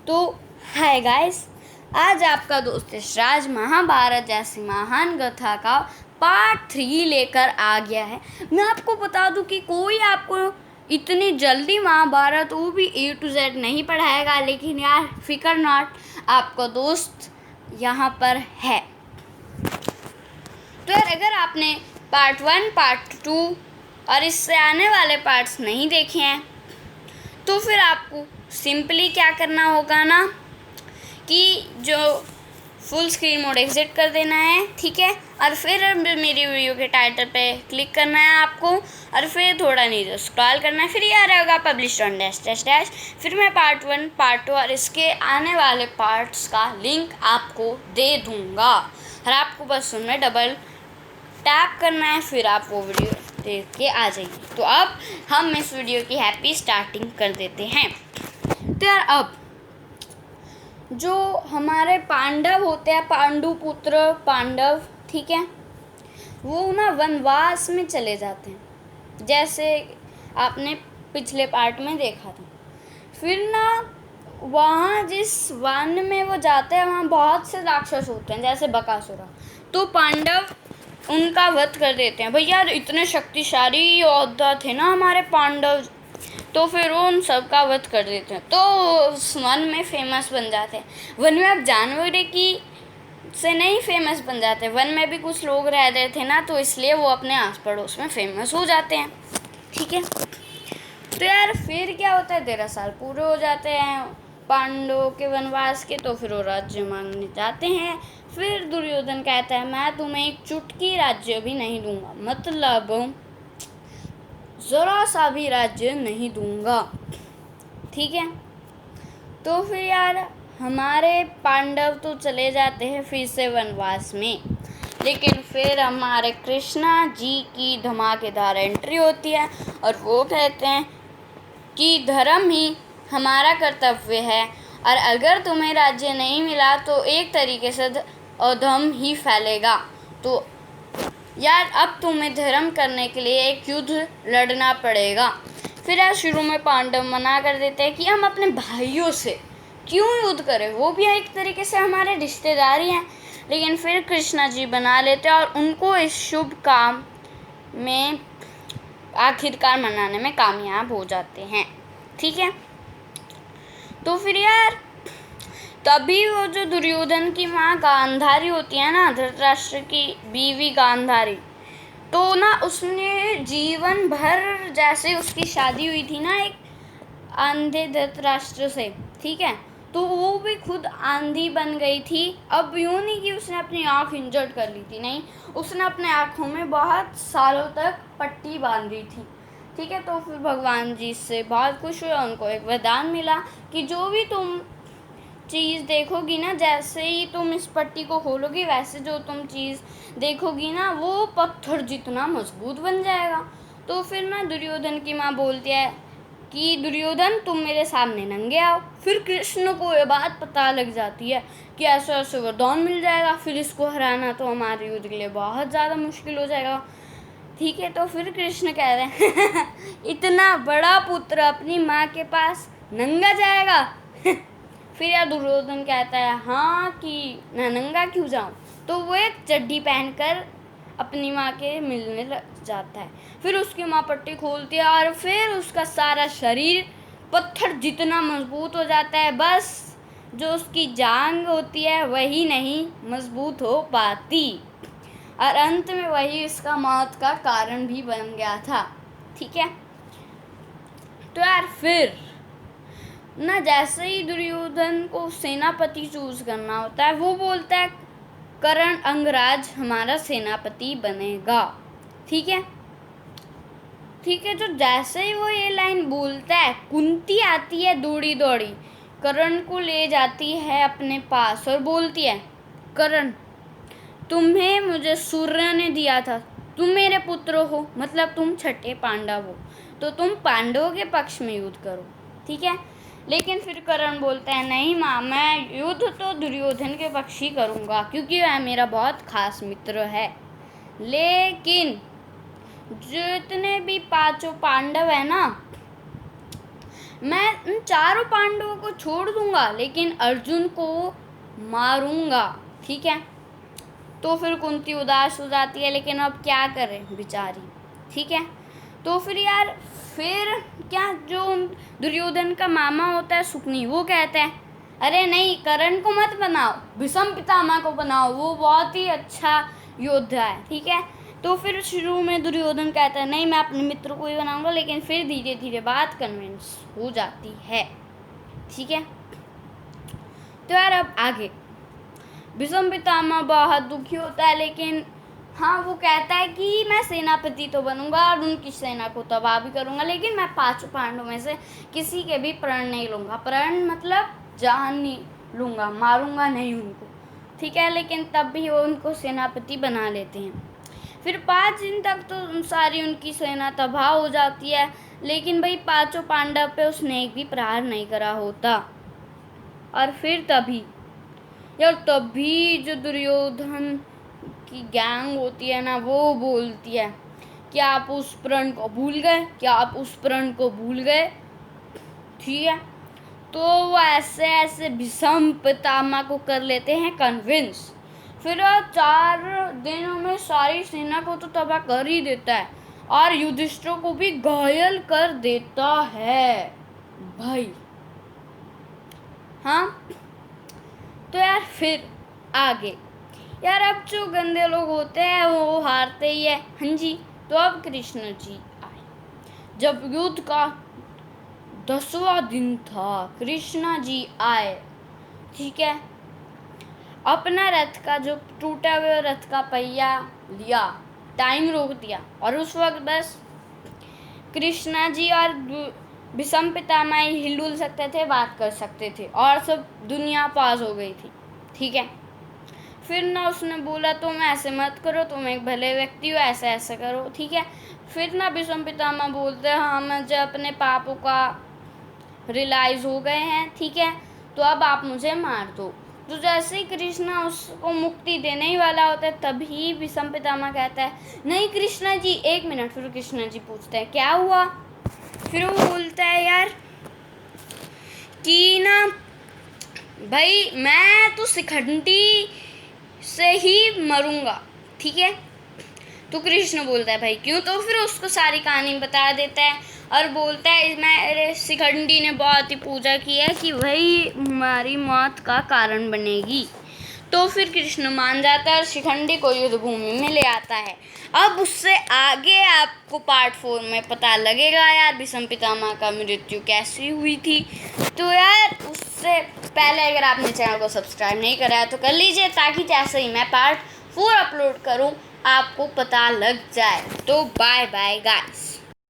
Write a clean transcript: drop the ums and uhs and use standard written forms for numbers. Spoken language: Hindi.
तो हाय गाइस, आज आपका दोस्त यशराज महाभारत जैसी महान कथा का पार्ट 3 लेकर आ गया है। मैं आपको बता दूं कि कोई आपको इतनी जल्दी महाभारत वो भी A to Z नहीं पढ़ाएगा, लेकिन यार फिकर नॉट, आपका दोस्त यहाँ पर है। तो यार अगर आपने पार्ट 1, पार्ट 2 और इससे आने वाले पार्ट्स नहीं देखे हैं तो फिर आपको सिंपली क्या करना होगा ना कि जो फुल स्क्रीन मोड एग्जिट कर देना है, ठीक है, और फिर मेरी वीडियो के टाइटल पे क्लिक करना है आपको, और फिर थोड़ा नीचे स्क्रॉल करना है, फिर ये आ रहेगा publish on dash dash dash. फिर मैं पार्ट 1, पार्ट 2 और इसके आने वाले पार्ट्स का लिंक आपको दे दूँगा, और आपको बस उनमें डबल टैप करना है, फिर आप वो वीडियो देख के आ जाएगी। तो अब हम इस वीडियो की हैप्पी स्टार्टिंग कर देते हैं। तो यार अब जो हमारे पांडव होते हैं, पांडु पुत्र पांडव, ठीक है, वो ना वनवास में चले जाते हैं, जैसे आपने पिछले पार्ट में देखा था। फिर ना वहाँ जिस वन में वो जाते हैं वहाँ बहुत से राक्षस होते हैं, जैसे बकासुरा। तो पांडव उनका वध कर देते हैं। भैया इतने शक्तिशाली योद्धा थे ना हमारे पांडव, तो फिर वो उन सब का वध कर देते हैं, तो उस वन में फेमस बन जाते हैं। वन में अब जानवर की से नहीं फेमस बन जाते, वन में भी कुछ लोग रह रहे थे ना, तो इसलिए वो अपने आस पड़ोस में फेमस हो जाते हैं, ठीक है। तो यार फिर क्या होता है, 13 साल पूरे हो जाते हैं पांडवों के वनवास के, तो फिर वो राज्य मांगने जाते हैं। फिर दुर्योधन कहता है मैं तुम्हें एक चुटकी राज्य भी नहीं दूंगा, मतलब ज़रा सा भी राज्य नहीं दूंगा, ठीक है। तो फिर यार हमारे पांडव तो चले जाते हैं फिर से वनवास में, लेकिन फिर हमारे कृष्णा जी की धमाकेदार एंट्री होती है, और वो कहते हैं कि धर्म ही हमारा कर्तव्य है, और अगर तुम्हें राज्य नहीं मिला तो एक तरीके से अधर्म ही फैलेगा। तो यार अब तुम्हें धर्म करने के लिए एक युद्ध लड़ना पड़ेगा। फिर यार शुरू में पांडव मना कर देते हैं कि हम अपने भाइयों से क्यों युद्ध करें, वो भी एक तरीके से हमारे रिश्तेदार ही हैं। लेकिन फिर कृष्णा जी बना लेते हैं और उनको इस शुभ काम में आखिरकार मनाने में कामयाब हो जाते हैं, ठीक है। तो फिर यार तभी वो जो दुर्योधन की माँ गांधारी होती है ना, धृतराष्ट्र की बीवी गांधारी, तो ना उसने जीवन भर, जैसे उसकी शादी हुई थी ना एक अंधे धृतराष्ट्र से, ठीक है, तो वो भी खुद आंधी बन गई थी। अब यूँ नहीं कि उसने अपनी आँख इंजर्ड कर ली थी, नहीं, उसने अपने आँखों में बहुत सालों तक पट्टी बांधी थी, ठीक है। तो फिर भगवान जी से बहुत खुश हुए, उनको एक वरदान मिला कि जो भी तुम चीज़ देखोगी ना, जैसे ही तुम इस पट्टी को खोलोगी वैसे जो तुम चीज़ देखोगी ना वो पत्थर जितना मजबूत बन जाएगा। तो फिर ना दुर्योधन की माँ बोलती है कि दुर्योधन तुम मेरे सामने नंगे आओ। फिर कृष्ण को ये बात पता लग जाती है कि ऐसा ऐसा वरदान मिल जाएगा, फिर इसको हराना तो हमारे युद्ध के लिए बहुत ज़्यादा मुश्किल हो जाएगा, ठीक है। तो फिर कृष्ण कह रहे हैं इतना बड़ा पुत्र अपनी माँ के पास नंगा जाएगा। फिर यार दुर्योधन कहता है हाँ कि मैं नंगा क्यों जाऊँ, तो वो एक चड्डी पहनकर अपनी माँ के मिलने लग जाता है। फिर उसकी माँ पट्टी खोलती है और फिर उसका सारा शरीर पत्थर जितना मजबूत हो जाता है, बस जो उसकी जांग होती है वही नहीं मजबूत हो पाती, और अंत में वही इसका मौत का कारण भी बन गया था, ठीक है। तो यार फिर ना जैसे ही दुर्योधन को सेनापति चूज करना होता है, वो बोलता है कर्ण अंगराज हमारा सेनापति बनेगा, ठीक है, ठीक है। तो जैसे ही वो ये लाइन बोलता है, कुंती आती है दौड़ी दौड़ी, कर्ण को ले जाती है अपने पास और बोलती है कर्ण तुम्हें मुझे सूर्य ने दिया था, तुम मेरे पुत्र हो, मतलब तुम छठे पांडव हो, तो तुम पांडवों के पक्ष में युद्ध करो, ठीक है। लेकिन फिर कर्ण बोलता है नहीं माँ, मैं युद्ध तो दुर्योधन के पक्ष ही करूँगा क्योंकि वह मेरा बहुत खास मित्र है। लेकिन जितने भी 5 पांडव है ना, मैं उन चारों पांडवों को छोड़ दूंगा लेकिन अर्जुन को मारूंगा, ठीक है। तो फिर कुंती उदास हो जाती है, लेकिन अब क्या करें बेचारी, ठीक है। तो फिर यार फिर क्या, जो दुर्योधन का मामा होता है सुकनी, वो कहता है अरे नहीं, कर्ण को मत बनाओ, भीष्म पितामह को बनाओ, वो बहुत ही अच्छा योद्धा है, ठीक है। तो फिर शुरू में दुर्योधन कहता है नहीं, मैं अपने मित्र को ही बनाऊंगा, लेकिन फिर धीरे धीरे बात कन्विंस हो जाती है, ठीक है। तो यार अब आगे भीष्म पितामह बहुत दुखी होता है, लेकिन हाँ वो कहता है कि मैं सेनापति तो बनूंगा और उनकी सेना को तबाह भी करूंगा, लेकिन मैं 5 पांडवों में से किसी के भी प्राण नहीं लूँगा। प्राण मतलब जान नहीं लूँगा, मारूंगा नहीं उनको, ठीक है। लेकिन तब भी वो उनको सेनापति बना लेते हैं। फिर 5 दिन तक तो सारी उनकी सेना तबाह हो जाती है, लेकिन भाई 5 पांडव पे उसने एक भी प्रहार नहीं करा होता। और फिर तभी जो दुर्योधन की गैंग होती है ना, वो बोलती है कि आप उस प्रण को भूल गए, ठीक है। तो वो ऐसे भीष्म पितामह को कर लेते हैं कन्विंस। फिर 4 दिनों में सारी सेना को तो तबाह कर ही देता है और युधिष्ठिर को भी घायल कर देता है भाई, हाँ। तो यार फिर आगे यार अब जो गंदे लोग होते हैं वो हारते ही है, हाँ जी। तो अब कृष्ण जी आए, जब युद्ध का 10वां दिन था, कृष्णा जी आए, ठीक है। अपना रथ का जो टूटा हुआ रथ का पहिया लिया, टाइम रोक दिया, और उस वक्त बस कृष्णा जी और भीष्म पितामह ही हिलडुल सकते थे, बात कर सकते थे, और सब दुनिया पास हो गई थी, ठीक है। फिर ना उसने बोला तुम ऐसे मत करो, तुम एक भले व्यक्ति हो, ऐसा ऐसा करो, ठीक है। फिर ना भीष्म पितामह बोलते हैं हाँ मुझे अपने पापों का रियलाइज हो गए हैं, ठीक है, तो अब आप मुझे मार दो। तो जैसे ही कृष्णा उसको मुक्ति देने ही वाला होता है, तभी भीष्म पितामह कहता है नहीं कृष्णा जी 1 मिनट। फिर कृष्णा जी पूछते हैं क्या हुआ। फिर वो बोलता है यार कि ना भाई मैं तो शिखंडी से ही मरूंगा, ठीक है। तो कृष्ण बोलता है भाई क्यों। तो फिर उसको सारी कहानी बता देता है और बोलता है मेरे शिखंडी ने बहुत ही पूजा की है कि वही हमारी मौत का कारण बनेगी। तो फिर कृष्ण मान जाता है और शिखंडी को युद्ध भूमि में ले आता है। अब उससे आगे आपको पार्ट 4 में पता लगेगा यार भीष्म पितामह का मृत्यु कैसी हुई थी। तो यार उससे पहले अगर आपने चैनल को सब्सक्राइब नहीं करा है तो कर लीजिए, ताकि जैसे ही मैं पार्ट 4 अपलोड करूं आपको पता लग जाए। तो बाय बाय गाइस।